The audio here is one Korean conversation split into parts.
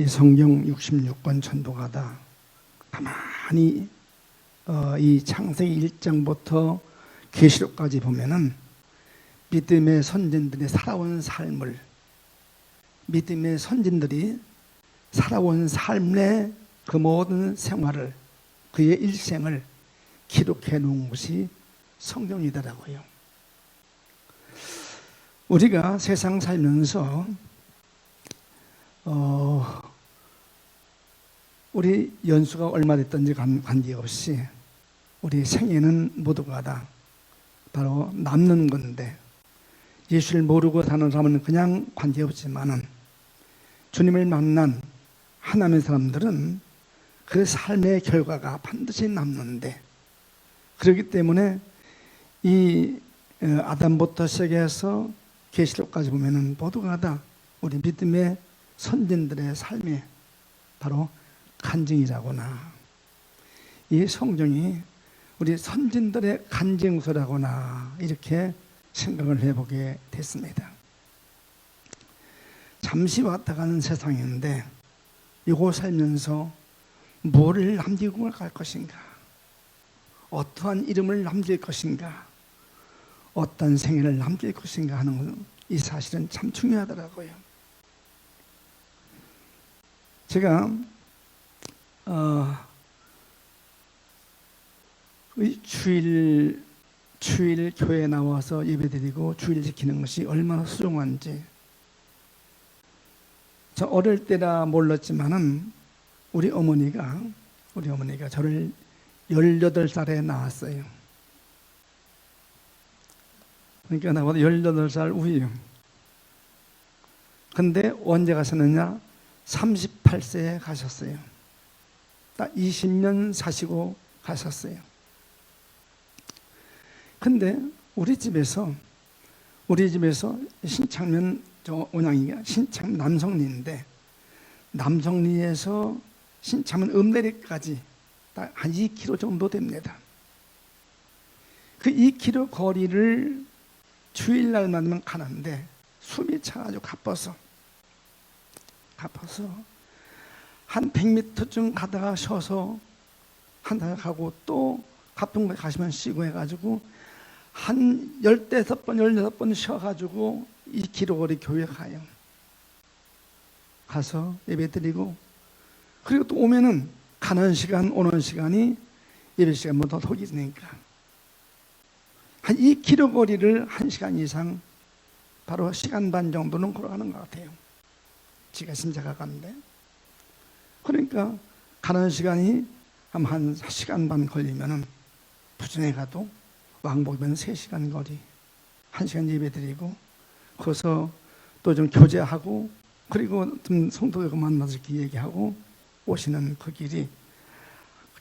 이 성경 66권 전도가다 가만히 이 창세기 1장부터 계시록까지 보면은 믿음의 선진들이 살아온 삶을, 믿음의 선진들이 살아온 삶의 그 모든 생활을, 그의 일생을 기록해 놓은 것이 성경이더라고요. 우리가 세상 살면서 우리 연수가 얼마 됐든지 관계없이 우리 생애는 모두가 다 바로 남는 건데, 예수를 모르고 사는 사람은 그냥 관계없지만은 주님을 만난 하나님의 사람들은 그 삶의 결과가 반드시 남는데, 그렇기 때문에 이 아담부터 시작해서 계시록까지 보면은 모두가 다 우리 믿음의 선진들의 삶의 바로 간증이라거나, 이 성경이 우리 선진들의 간증서라거나 이렇게 생각을 해보게 됐습니다. 잠시 왔다 가는 세상인데 이곳 살면서 뭐를 남기고 갈 것인가, 어떠한 이름을 남길 것인가, 어떤 생애를 남길 것인가 하는 이 사실은 참 중요하더라고요. 제가 주일 교회에 나와서 예배드리고 주일 지키는 것이 얼마나 소중한지, 저 어릴 때라 몰랐지만은 우리 어머니가 저를 18살에 낳았어요. 그러니까 나보다 18살 우위요. 근데 언제 가셨느냐? 38세에 가셨어요. 딱 20년 사시고 가셨어요. 근데 우리 집에서 신창면 저 온양이가 신창 남성리인데, 남성리에서 신창면 읍내리까지 딱 한 2km 정도 됩니다. 그 2km 거리를 주일날만 되면 가는데 숨이 차가지고 가빠서 한 100m쯤 가다가 쉬어서 한달 가고 또 가쁜 거 가시면 쉬고 해가지고 한 15번, 16번 쉬어가지고 2km 거리 교회 가요. 가서 예배 드리고, 그리고 또 오면은 가는 시간, 오는 시간이 예배 시간보다 더 길으니까 한 2km 거리를 1시간 이상, 바로 시간 반 정도는 걸어가는 것 같아요. 지가 진짜 가까운데. 그러니까 가는 시간이 한 1시간 반 걸리면은 부천에 가도 왕복이면 3시간 거리, 1시간 예배 드리고, 거기서 또 좀 교제하고, 그리고 좀 성도들과 만나서 이렇게 얘기하고 오시는 그 길이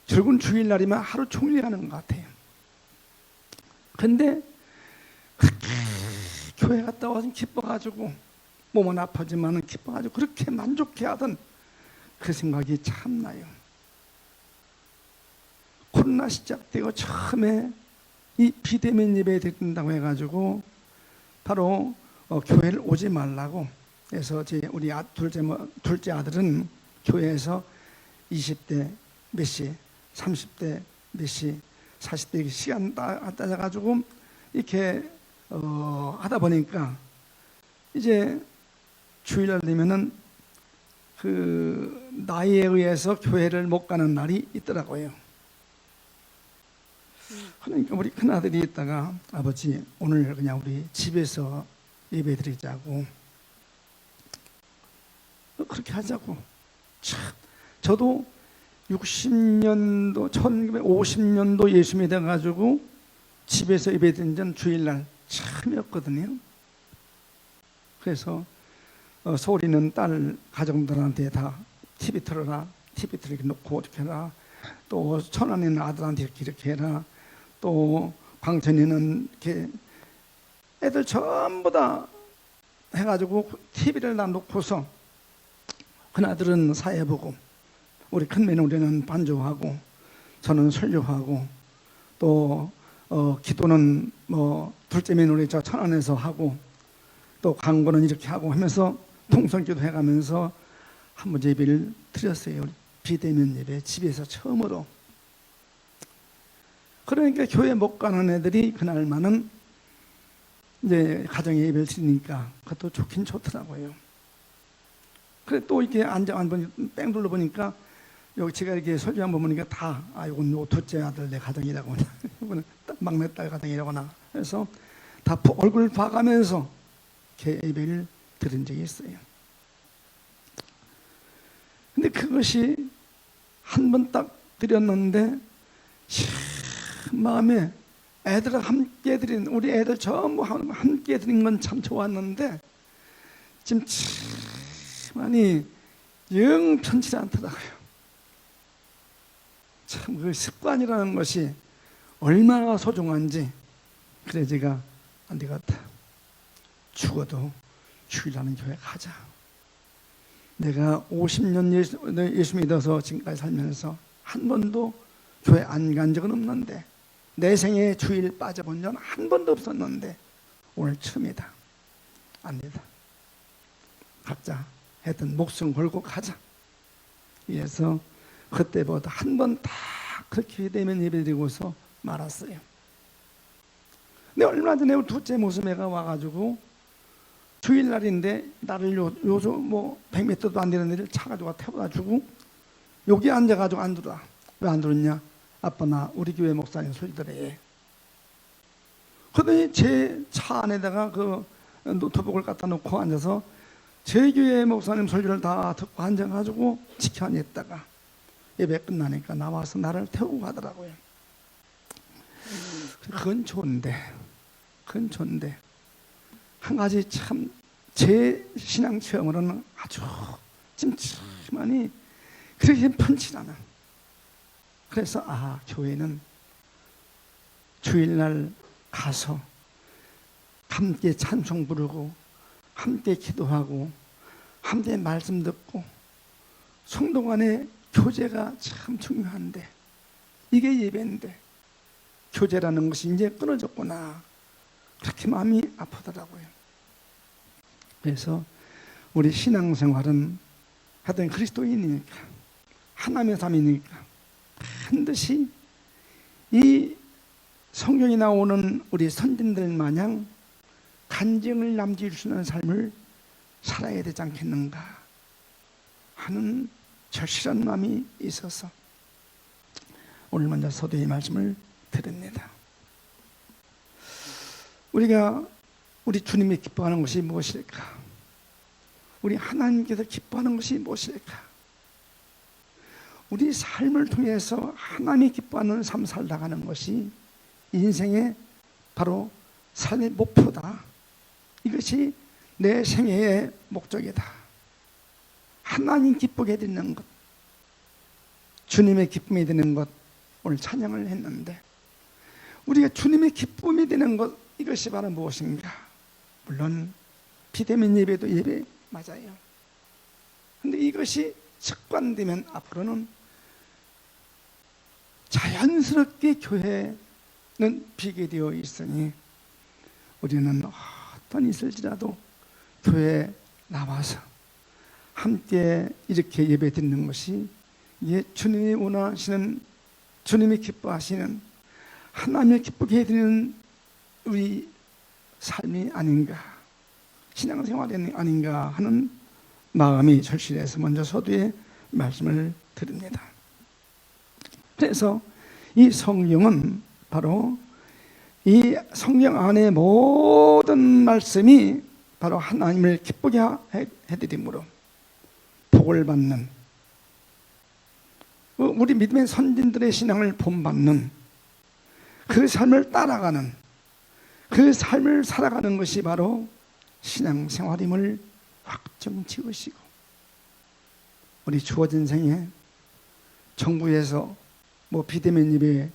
결국은 주일날이면 하루 종일 가는 것 같아요. 근데 교회 갔다 와서 기뻐가지고, 몸은 아프지만은 기뻐가지고 그렇게 만족해 하던 그 생각이 참 나요. 코로나 시작되고 처음에 이 비대면 예배 드린다고 해가지고 바로 교회를 오지 말라고 해서 우리 둘째 아들은 교회에서 20대 몇 시, 30대 몇 시, 40대 시간 따져가지고 이렇게 하다 보니까 이제 주일날 되면은 그 나이에 의해서 교회를 못 가는 날이 있더라고요. 그러니까 우리 큰아들이 있다가, 아버지 오늘 그냥 우리 집에서 예배 드리자고, 그렇게 하자고. 참, 저도 60년도 1950년도 예수 믿어가지고 집에서 예배 드린 전 주일날 처음이었거든요. 그래서 서울에 있는 딸 가정들한테 다 TV 틀어라, TV 틀게 놓고 이렇게 해라, 또 천안에 있는 아들한테 이렇게 해라, 또 광천에는 이렇게 애들 전부 다 해가지고 TV를 다 놓고서, 큰아들은 사회 보고, 우리 큰 며느리는 반주하고, 저는 설교하고, 또 기도는 둘째 며느리 저 천안에서 하고, 또 광고는 이렇게 하고 하면서 통성기도 해가면서 한번 예배를 드렸어요. 우리 비대면 예배 집에서 처음으로. 그러니까 교회 못 가는 애들이 그날만은 이제 가정 예배를 드리니까 그것도 좋긴 좋더라고요. 그래 또 이렇게 앉아 뺑 둘러보니까 여기 제가 이렇게 설교 한번 보니까 다 이건 요 둘째 아들 내 가정이라거나 이거는 막내딸 가정이라거나 해서 다 얼굴 봐가면서 이렇게 예배를 드린 적이 있어요. 근데 그것이 한 번 딱 드렸는데 마음에 애들과 함께 드린 우리 애들 전부 함께 드린 건 참 좋았는데 지금 참 많이 영 편치 않더라고요. 참 그 습관이라는 것이 얼마나 소중한지. 그래 제가 안 되겠다. 죽어도 주일하는 교회 가자. 내가 50년 예수 믿어서 지금까지 살면서 한 번도 교회 안 간 적은 없는데 내 생에 주일 빠져본 적은 한 번도 없었는데 오늘 처음이다. 안 된다. 각자 했던 목숨 걸고 가자. 그래서 그때보다 한 번 다 그렇게 되면 예배드리고서 말았어요. 근데 얼마 전에 우리 둘째 모습애가 와가지고 주일날인데 나를 요즘 100m도 안 되는 데를 차 가지고 태워다 주고 여기 앉아가지고 안 들어와. 왜 안 들었냐? 아빠 나 우리 교회 목사님 소리들에. 그러더니 제 차 안에다가 그 노트북을 갖다 놓고 앉아서 제 교회 목사님 설교를 다 듣고 앉아가지고 지켜앉았다가 예배 끝나니까 나와서 나를 태우고 가더라고요. 그건 좋은데 한 가지 참 제 신앙 체험으로는 아주 찜찜하니 그렇게 편치 않아. 그래서 교회는 주일날 가서 함께 찬송 부르고 함께 기도하고 함께 말씀 듣고 성도 간의 교제가 참 중요한데 이게 예배인데 교제라는 것이 이제 끊어졌구나. 그렇게 마음이 아프더라고요. 그래서 우리 신앙생활은 하여튼 그리스도인이니까 하나님의 삶이니까 반드시 이 성경에 나오는 우리 선진들 마냥 간증을 남길 수 있는 삶을 살아야 되지 않겠는가 하는 절실한 마음이 있어서 오늘 먼저 서두의 말씀을 드립니다. 우리가 우리 주님이 기뻐하는 것이 무엇일까? 우리 하나님께서 기뻐하는 것이 무엇일까? 우리 삶을 통해서 하나님이 기뻐하는 삶 살아가는 것이 인생의 바로 삶의 목표다. 이것이 내 생애의 목적이다. 하나님 기쁘게 되는 것, 주님의 기쁨이 되는 것, 오늘 찬양을 했는데 우리가 주님의 기쁨이 되는 것, 이것이 바로 무엇인가? 물론 비대면 예배도 예배 맞아요. 근데 이것이 습관되면 앞으로는 자연스럽게 교회는 비게 되어 있으니 우리는 어떤 있을지라도 교회에 나와서 함께 이렇게 예배 드리는 것이 이게 주님이 원하시는, 주님이 기뻐하시는, 하나님을 기쁘게 해드리는 우리 삶이 아닌가, 신앙생활이 아닌가 하는 마음이 절실해서 먼저 서두에 말씀을 드립니다. 그래서 이 성경은 바로 이 성경 안에 모든 말씀이 바로 하나님을 기쁘게 해드림으로 복을 받는, 우리 믿음의 선진들의 신앙을 본받는, 그 삶을 따라가는, 그 삶을 살아가는 것이 바로 신앙생활임을 확정 지으시고, 우리 주어진 생에 정부에서 비대면 예배,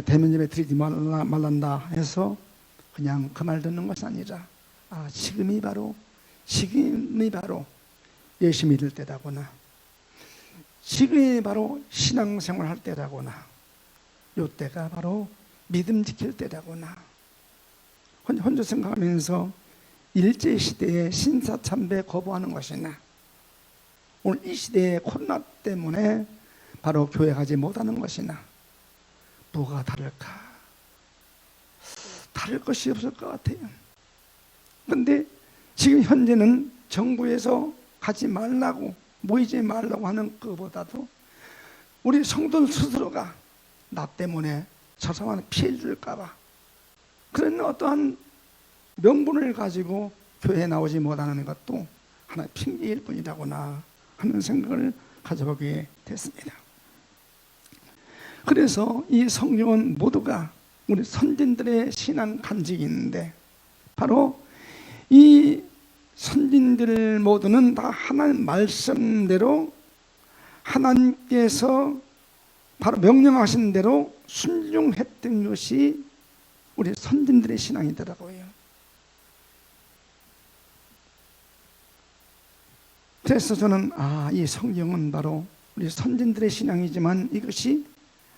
대면 예배 드리지 말란다 해서 그냥 그 말 듣는 것이 아니라 지금이 바로 예수 믿을 때라거나 지금이 바로 신앙생활 할 때라거나 요 때가 바로 믿음 지킬 때라거나 혼자 생각하면서 일제시대에 신사참배 거부하는 것이나 오늘 이 시대의 코로나 때문에 바로 교회 가지 못하는 것이나 뭐가 다를까? 다를 것이 없을 것 같아요. 그런데 지금 현재는 정부에서 가지 말라고, 모이지 말라고 하는 것보다도 우리 성도 스스로가 나 때문에 저 사람한테 피해를 줄까 봐 그런 어떠한 명분을 가지고 교회에 나오지 못하는 것도 하나의 핑계일 뿐이라고나 하는 생각을 가져보게 됐습니다. 그래서 이 성경은 모두가 우리 선진들의 신앙 간직이 있는데 바로 이 선진들 모두는 다 하나님 말씀대로 하나님께서 바로 명령하신 대로 순종했던 것이 우리 선진들의 신앙이더라고요. 그래서 저는 이 성경은 바로 우리 선진들의 신앙이지만 이것이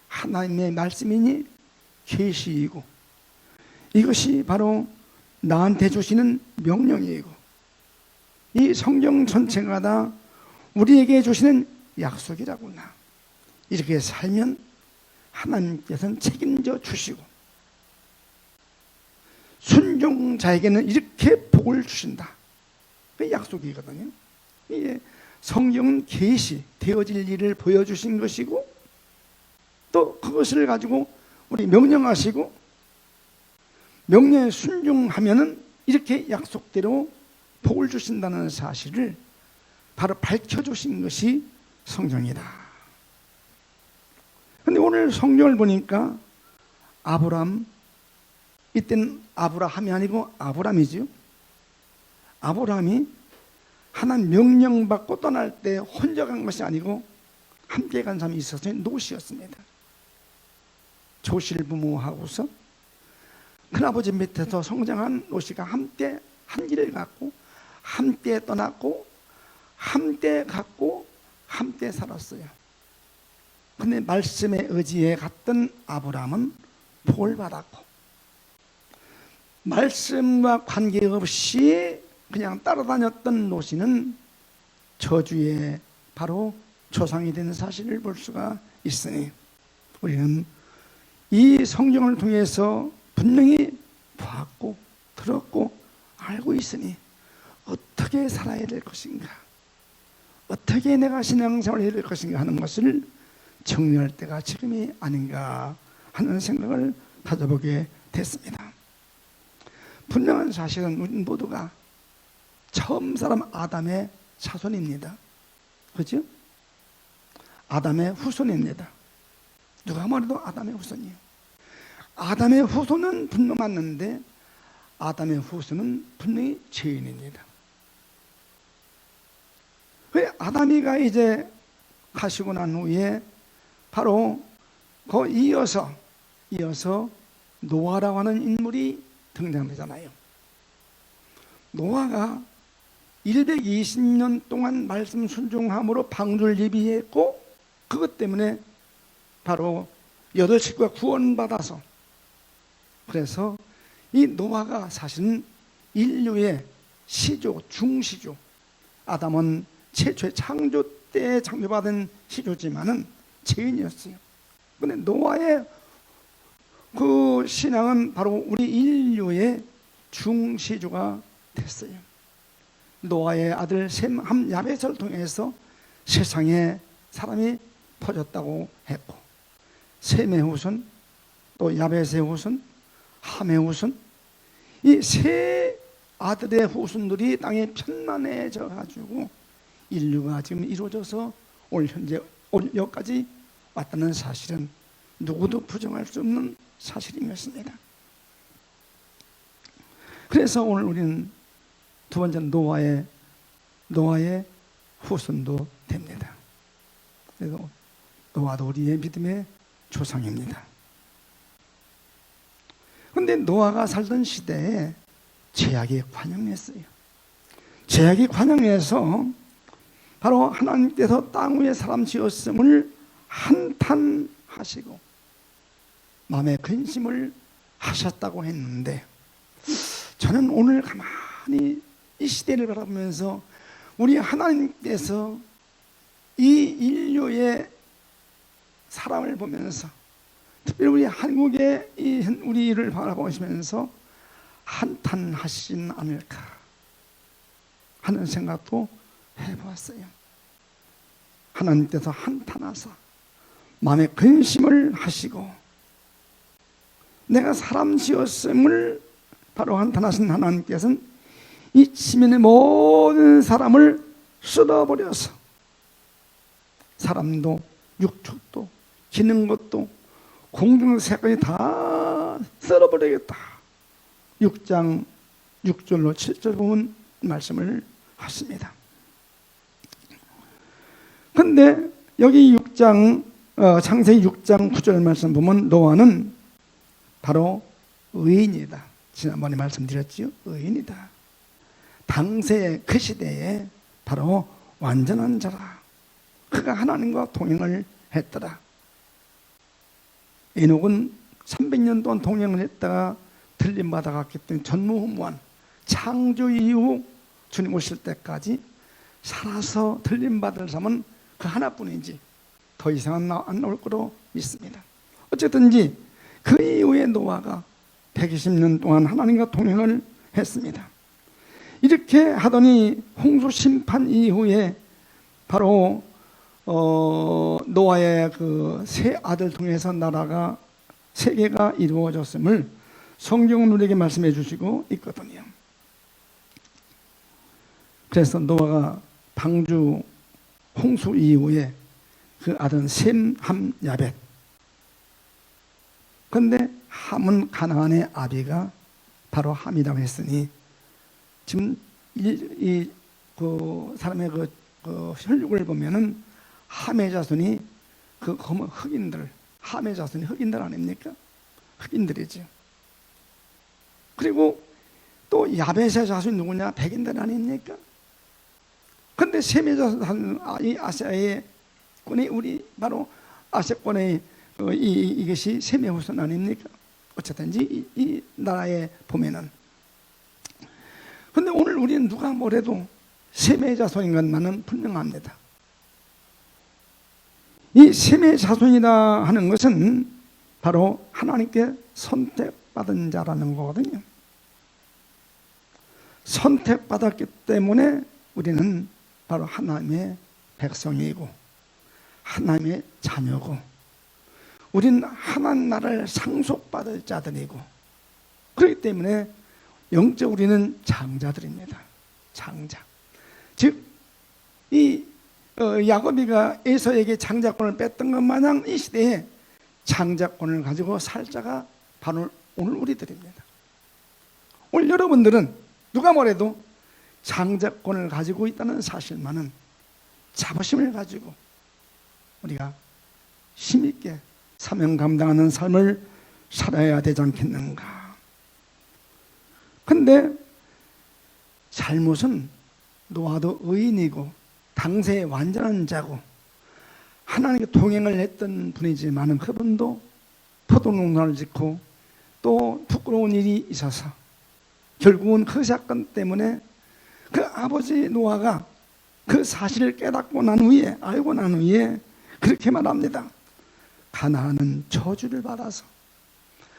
하나님의 말씀이니 계시이고 이것이 바로 나한테 주시는 명령이고 이 성경 전체가 다 우리에게 주시는 약속이라구나. 이렇게 살면 하나님께서는 책임져 주시고 순종자에게는 이렇게 복을 주신다. 그 약속이거든요. 이게 성경은 계시 되어질 일을 보여주신 것이고 또 그것을 가지고 우리 명령하시고 명령에 순종하면은 이렇게 약속대로 복을 주신다는 사실을 바로 밝혀주신 것이 성경이다. 그런데 오늘 성경을 보니까 아브람, 이때는 아브라함이 아니고 아브람이죠. 아브람이 하나님 명령받고 떠날 때 혼자 간 것이 아니고 함께 간 사람이 있었어요. 롯이었습니다. 조실부모하고서 큰아버지 밑에서 성장한 롯이가 함께 한 길을 갔고 함께 떠났고 함께 갔고 함께 살았어요. 근데 말씀의 의지에 갔던 아브람은 복을 받았고 말씀과 관계없이 그냥 따라다녔던 롯이는 저주의 바로 조상이 되는 사실을 볼 수가 있으니 우리는 이 성경을 통해서 분명히 보았고 들었고 알고 있으니 어떻게 살아야 될 것인가, 어떻게 내가 신앙생활을 해야 될 것인가 하는 것을 정리할 때가 지금이 아닌가 하는 생각을 가져보게 됐습니다. 분명한 사실은 우리 모두가 처음 사람 아담의 자손입니다. 그렇죠? 아담의 후손입니다. 누가 말해도 아담의 후손이에요. 아담의 후손은 분명 맞는데 아담의 후손은 분명히 죄인입니다. 왜 아담이가 이제 가시고 난 후에 바로 그 이어서 노아라고 하는 인물이 등장되잖아요. 노아가 120년 동안 말씀 순종함으로 방주를 예비했고 그것 때문에 바로 8식구가 구원받아서 그래서 이 노아가 사실은 인류의 시조, 중시조. 아담은 최초의 창조 때 창조받은 시조지만은 죄인이었어요. 그런데 노아의 그 신앙은 바로 우리 인류의 중시조가 됐어요. 노아의 아들 셈, 함, 야벳을 통해서 세상에 사람이 퍼졌다고 했고 셈의 후손, 또 야벳의 후손, 함의 후손, 이 세 아들의 후손들이 땅에 편만해져 가지고 인류가 지금 이루어져서 올 현재 올 여기까지 왔다는 사실은 누구도 부정할 수 없는 사실인 것입니다. 그래서 오늘 우리는 두 번째 노아의 후손도 됩니다. 그래서 노아도 우리의 믿음의 조상입니다. 그런데 노아가 살던 시대에 죄악이 관영했어요. 죄악이 관영해서 바로 하나님께서 땅 위에 사람 지었음을 한탄하시고 마음의 근심을 하셨다고 했는데 저는 오늘 가만히 이 시대를 바라보면서 우리 하나님께서 이 인류의 사람을 보면서, 특별히 우리 한국의 우리를 바라보시면서 한탄하시진 않을까 하는 생각도 해보았어요. 하나님께서 한탄하사 마음에 근심을 하시고, 내가 사람 지었음을 바로 한탄하신 하나님께서는 이 지면의 모든 사람을 쓸어버려서, 사람도 육축도 기는 것도 공중새까지 다 쓸어버리겠다. 6장 6절로 7절 보면 말씀을 하십니다. 근데 여기 창세기 6장 9절 말씀 보면 노아는 바로 의인이다. 지난번에 말씀드렸지요. 의인이다. 당시의 그 시대에 바로 완전한 자라. 그가 하나님과 동행을 했더라. 에녹은 300년 동안 동행을 했다가 들림받아 갔기 때문에 전무후무한 창조 이후 주님 오실 때까지 살아서 들림받을 사람은 그 하나뿐이지 더 이상은 안 나올 거로 믿습니다. 어쨌든지 그 이후에 노아가 120년 동안 하나님과 동행을 했습니다. 이렇게 하더니 홍수 심판 이후에 바로 노아의 그 세 아들 통해서 나라가 세계가 이루어졌음을 성경은 우리에게 말씀해 주시고 있거든요. 그래서 노아가 방주 홍수 이후에 그 아들 셈, 함, 야벳. 그런데 함은 가나안의 아비가 바로 함이라고 했으니, 지금 그 사람의 그 혈육을 보면은 함의 자손이 그 흑인들, 함의 자손이 흑인들 아닙니까? 흑인들이죠. 그리고 또 야벳의 자손이 누구냐? 백인들 아닙니까? 근데 셈의 자손, 이 아시아의 권이 우리 바로 아시아권의 이것이 셈의 후손 아닙니까? 어쨌든지 이 나라에 보면은. 근데 오늘 우리는 누가 뭐래도 셈의 자손인 것만은 분명합니다. 이 셈의 자손이라 하는 것은 바로 하나님께 선택받은 자라는 거거든요. 선택받았기 때문에 우리는 바로 하나님의 백성이고 하나님의 자녀고, 우리는 하나님 나라를 상속받을 자들이고, 그렇기 때문에 영적 우리는 장자들입니다. 장자. 즉 이 야곱이가 에서에게 장자권을 뺐던 것 마냥 이 시대에 장자권을 가지고 살 자가 바로 오늘 우리들입니다. 오늘 여러분들은 누가 뭐래도 장자권을 가지고 있다는 사실만은 자부심을 가지고 우리가 힘있게 사명 감당하는 삶을 살아야 되지 않겠는가. 근데 잘못은 노아도 의인이고 당세의 완전한 자고 하나님과 동행을 했던 분이지만 그분도 포도농사를 짓고 또 부끄러운 일이 있어서 결국은 그 사건 때문에 그 아버지 노아가 그 사실을 깨닫고 난 후에, 알고 난 후에 그렇게 말합니다. 가나안은 저주를 받아서,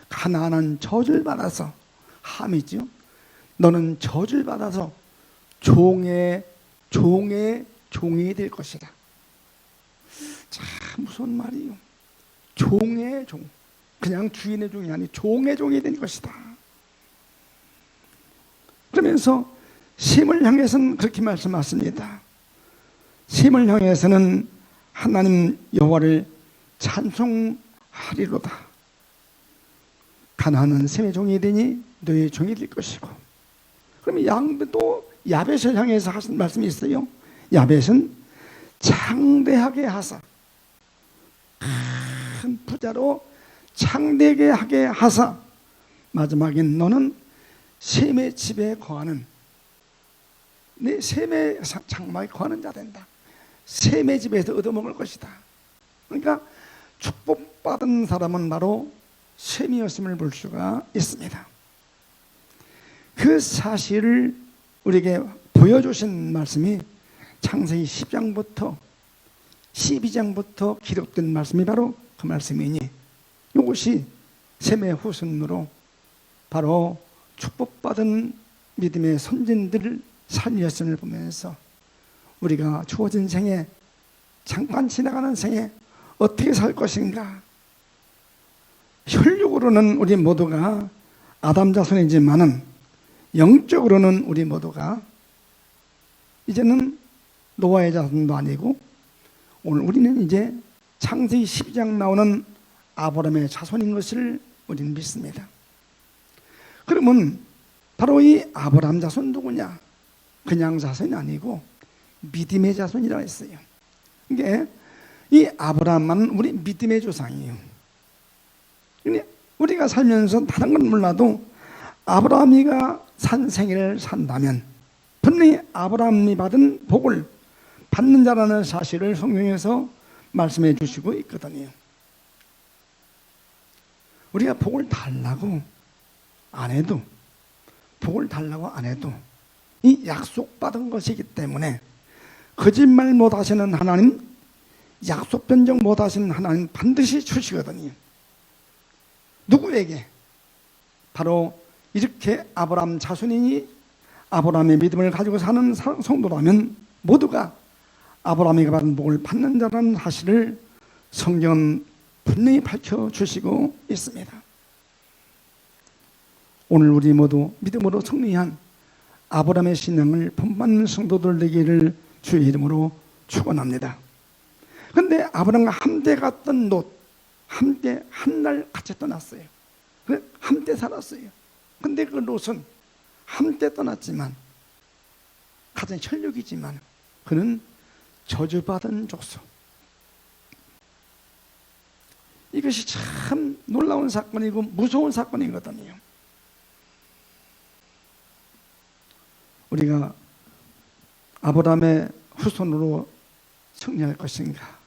가나안은 저주를 받아서, 함이죠. 너는 저주를 받아서 종이 될 것이다. 참 무서운 말이요. 종의 종, 그냥 주인의 종이 아니 종의 종이 될 것이다. 그러면서 셈을 향해서는 그렇게 말씀하십니다. 셈을 향해서는 하나님 여호와를 찬송하리로다. 가나안은 셈의 종이 되니 너의 종이 될 것이고. 그러면 또 야벳을 향해서 하신 말씀이 있어요. 야벳은 창대하게 하사, 큰 부자로 창대하게 하사, 마지막엔 너는 셈의 집에 거하는, 네 셈의 장막에 거하는 자 된다. 셈의 집에서 얻어먹을 것이다. 그러니까 축복받은 사람은 바로 셈이었음을 볼 수가 있습니다. 그 사실을 우리에게 보여주신 말씀이 창세기 10장부터 12장부터 기록된 말씀이 바로 그 말씀이니 이것이 셈의 후손으로 바로 축복받은 믿음의 선진들을 살렸음을 보면서 우리가 주어진 생에, 잠깐 지나가는 생에 어떻게 살 것인가. 혈육으로는 우리 모두가 아담 자손이지만은 영적으로는 우리 모두가 이제는 노아의 자손도 아니고 오늘 우리는 이제 창세기 12장 나오는 아브라함의 자손인 것을 우리는 믿습니다. 그러면 바로 이 아브라함 자손 누구냐? 그냥 자손이 아니고 믿음의 자손이라고 했어요. 이게 이 아브라함은 우리 믿음의 조상이에요. 우리가 살면서 다른 건 몰라도 아브라함이가 산 생애를 산다면 분명히 아브라함이 받은 복을 받는 자라는 사실을 성경에서 말씀해 주시고 있거든요. 우리가 복을 달라고 안 해도, 복을 달라고 안 해도 이 약속받은 것이기 때문에 거짓말 못하시는 하나님, 약속 변경 못하시는 하나님 반드시 주시거든요. 누구에게? 바로 이렇게 아브라함 자손이니 아브라함의 믿음을 가지고 사는 성도라면 모두가 아브라함이 받은 복을 받는 자라는 사실을 성경은 분명히 밝혀주시고 있습니다. 오늘 우리 모두 믿음으로 승리한 아브라함의 신앙을 본받는 성도들 되기를 주의 이름으로 축원합니다. 그런데 아브라함과 함께 갔던 롯, 함께 한 날 같이 떠났어요. 함께 살았어요. 근데 그 롯은 함께 떠났지만, 같은 혈육이지만 그는 저주받은 족속. 이것이 참 놀라운 사건이고 무서운 사건이거든요. 우리가 아브라함의 후손으로 승리할 것인가,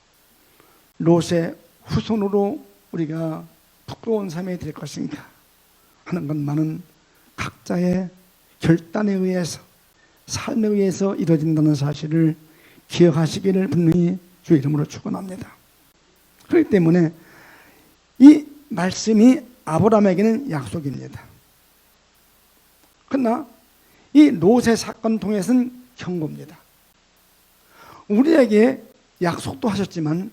롯의 후손으로 우리가 부끄러운 삶이 될 것인가 하는 것만은 각자의 결단에 의해서, 삶에 의해서 이루어진다는 사실을 기억하시기를 분명히 주의 이름으로 축원합니다. 그렇기 때문에 이 말씀이 아브라함에게는 약속입니다. 그러나 이 롯의 사건 통해서는 경고입니다. 우리에게 약속도 하셨지만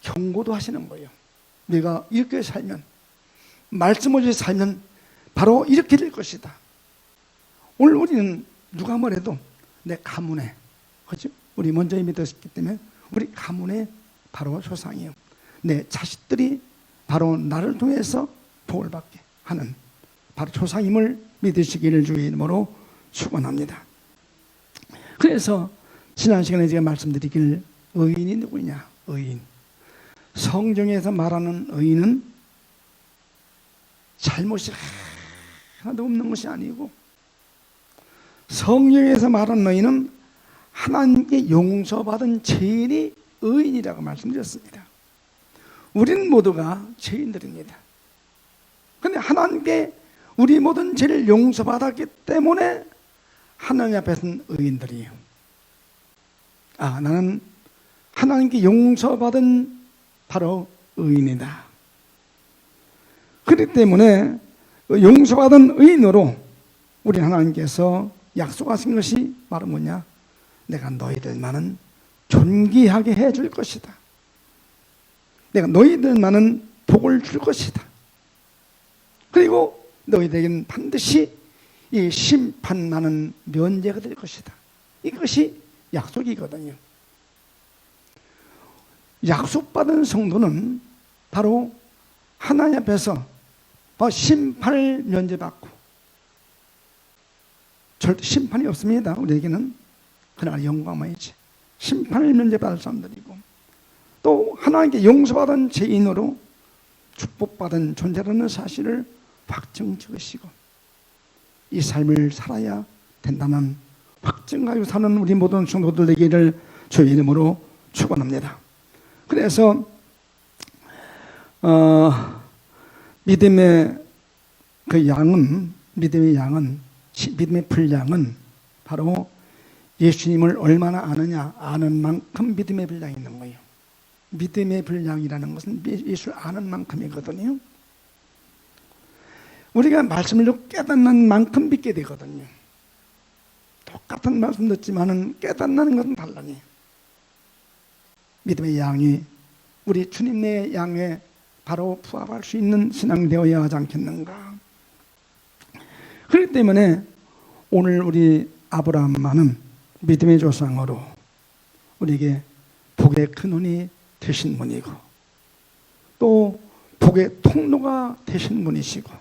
경고도 하시는 거예요. 내가 이렇게 살면, 말씀 없이 살면 바로 이렇게 될 것이다. 오늘 우리는 누가 뭐래도 내 가문에, 그렇죠? 우리 먼저 믿었기 때문에 우리 가문에 바로 조상이에요. 내 자식들이 바로 나를 통해서 복을 받게 하는 바로 조상임을 믿으시기를 주의 이름으로 축원합니다. 그래서 지난 시간에 제가 말씀드리길, 의인이 누구냐? 의인. 성경에서 말하는 의인은 잘못이 하나도 없는 것이 아니고, 성경에서 말하는 의인은 하나님께 용서받은 죄인이 의인이라고 말씀드렸습니다. 우리는 모두가 죄인들입니다. 그런데 하나님께 우리 모든 죄를 용서받았기 때문에 하나님 앞에서는 의인들이에요. 아, 나는 하나님께 용서받은 바로 의인이다. 그렇기 때문에 용서받은 의인으로 우리 하나님께서 약속하신 것이 바로 뭐냐? 내가 너희들만은 존귀하게 해줄 것이다. 내가 너희들만은 복을 줄 것이다. 그리고 너희들에게는 반드시 이 심판만은 면제가 될 것이다. 이것이 약속이거든요. 약속받은 성도는 바로 하나님 앞에서 심판을 면제받고, 절대 심판이 없습니다. 우리에게는. 그러나 영광만이지. 심판을 면제받을 사람들이고, 또 하나님께 용서받은 죄인으로 축복받은 존재라는 사실을 확증지으시고, 이 삶을 살아야 된다는 확증하여 사는 우리 모든 성도들 되기를 주의 이름으로 축원합니다. 그래서 믿음의 믿음의 분량은 바로 예수님을 얼마나 아느냐, 아는 만큼 믿음의 분량이 있는 거예요. 믿음의 분량이라는 것은 예수를 아는 만큼이거든요. 우리가 말씀을 깨닫는 만큼 믿게 되거든요. 똑같은 말씀 듣지만은 깨닫는 것은 달라요. 믿음의 양이 우리 주님의 양에 바로 부합할 수 있는 신앙이 되어야 하지 않겠는가. 그렇기 때문에 오늘 우리 아브라함만은 믿음의 조상으로 우리에게 복의 근원이 되신 분이고 또 복의 통로가 되신 분이시고,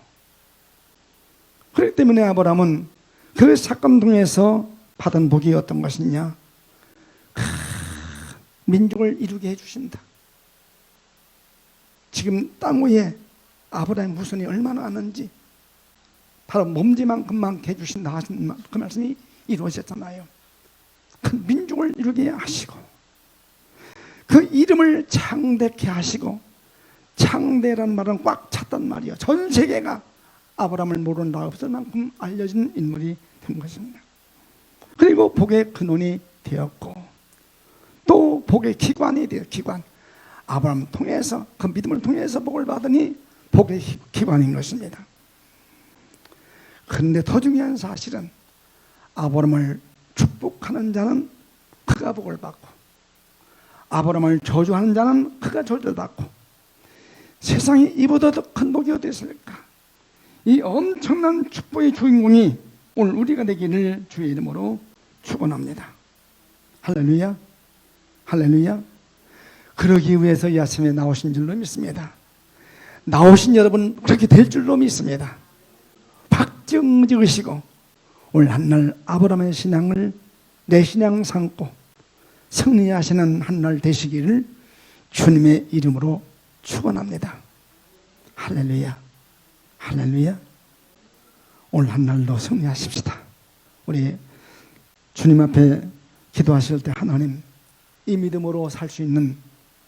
그렇기 때문에 아브라함은 그 사건 통해서 받은 복이 어떤 것이냐, 민족을 이루게 해주신다. 지금 땅 위에 아브라함의 후손이 얼마나 많은지 바로 몸지만큼만 해주신다 하신 그 말씀이 이루어졌잖아요. 그 민족을 이루게 하시고 그 이름을 창대케 하시고, 창대란 말은 꽉 찼단 말이에요. 전 세계가 아브라함을 모른다 없을 만큼 알려진 인물이 된 것입니다. 그리고 복의 근원이 되었고 또 복의 기관이 되어 기관, 아브라함을 통해서 그 믿음을 통해서 복을 받으니 복의 기관인 것입니다. 그런데 더 중요한 사실은 아브라함을 축복하는 자는 그가 복을 받고 아브라함을 저주하는 자는 그가 저주를 받고, 세상에 이보다 더 큰 복이 어디 있을까? 이 엄청난 축복의 주인공이 오늘 우리가 되기를 주의 이름으로 축원합니다. 할렐루야, 할렐루야. 그러기 위해서 이 아침에 나오신 줄로 믿습니다. 나오신 여러분 그렇게 될 줄로 믿습니다. 박정 지으시고 오늘 한날 아브라함의 신앙을 내 신앙 삼고 승리하시는 한날 되시기를 주님의 이름으로 축원합니다. 할렐루야, 할렐루야. 오늘 한날도 승리하십시다. 우리 주님 앞에 기도하실 때 하나님, 이 믿음으로 살 수 있는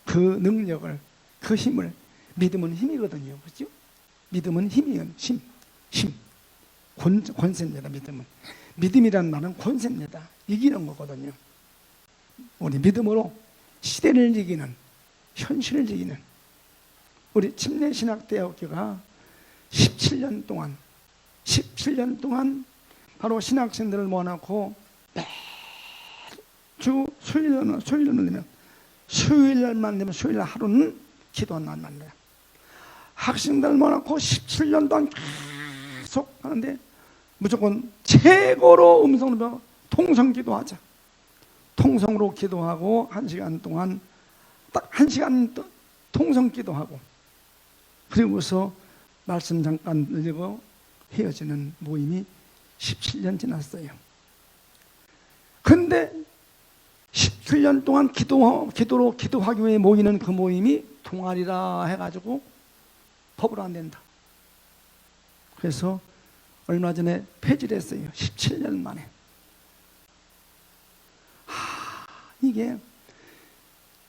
그 능력을, 그 힘을, 믿음은 힘이거든요. 그렇죠? 믿음은 힘이에요. 힘. 권세입니다. 믿음이란 말은 권세입니다. 이기는 거거든요. 우리 믿음으로 시대를 이기는, 현실을 이기는 우리 침례신학대학교가 17년 동안 바로 신학생들을 모아놓고 매주 수요일날만 되면 수요일 하루는 기도한 날만 돼요. 학생들을 모아놓고 17년 동안 계속 하는데 무조건 최고로 음성으로 통성기도하자. 통성으로 기도하고 1시간 동안 딱 1시간 통성기도하고 그리고서 말씀 잠깐 들리고 헤어지는 모임이 17년 지났어요. 근데 17년 동안 기도로 기도하기 위해 모이는 그 모임이 동아리라 해가지고 법으로 안 된다. 그래서 얼마 전에 폐지를 했어요. 17년 만에. 이게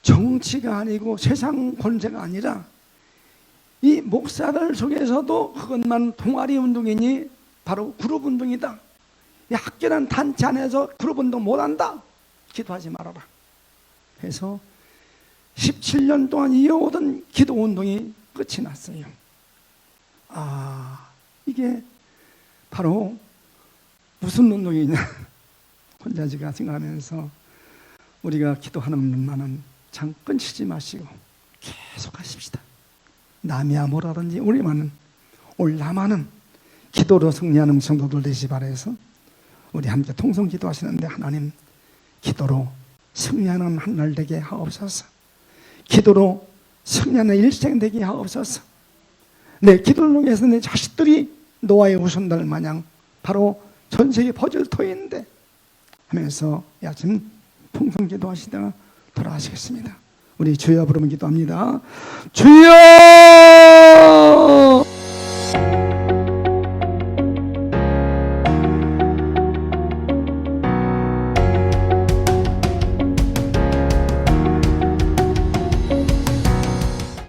정치가 아니고 세상 권세가 아니라 이 목사들 속에서도 그것만 동아리 운동이니 바로 그룹 운동이다. 이 학교란 단체 안에서 그룹 운동 못한다. 기도하지 말아라. 그래서 17년 동안 이어오던 기도 운동이 끝이 났어요. 이게 바로 무슨 운동이냐. 혼자 제가 생각하면서 우리가 기도하는 분만은 잠깐 쉬지 마시고 계속 하십시다. 남이야 뭐라든지 우리만은, 오늘 나만은 기도로 승리하는 성도들 되시 바라서 우리 함께 통성 기도하시는데, 하나님 기도로 승리하는 한날 되게 하옵소서. 기도로 승리하는 일생 되게 하옵소서. 내 기도를 통해서 내 자식들이 노아의 후손들 마냥 바로 전 세계 퍼즐 터인데 하면서 아침 통성 기도하시다가 돌아가시겠습니다. 우리 주여 부르면 기도합니다. 주여!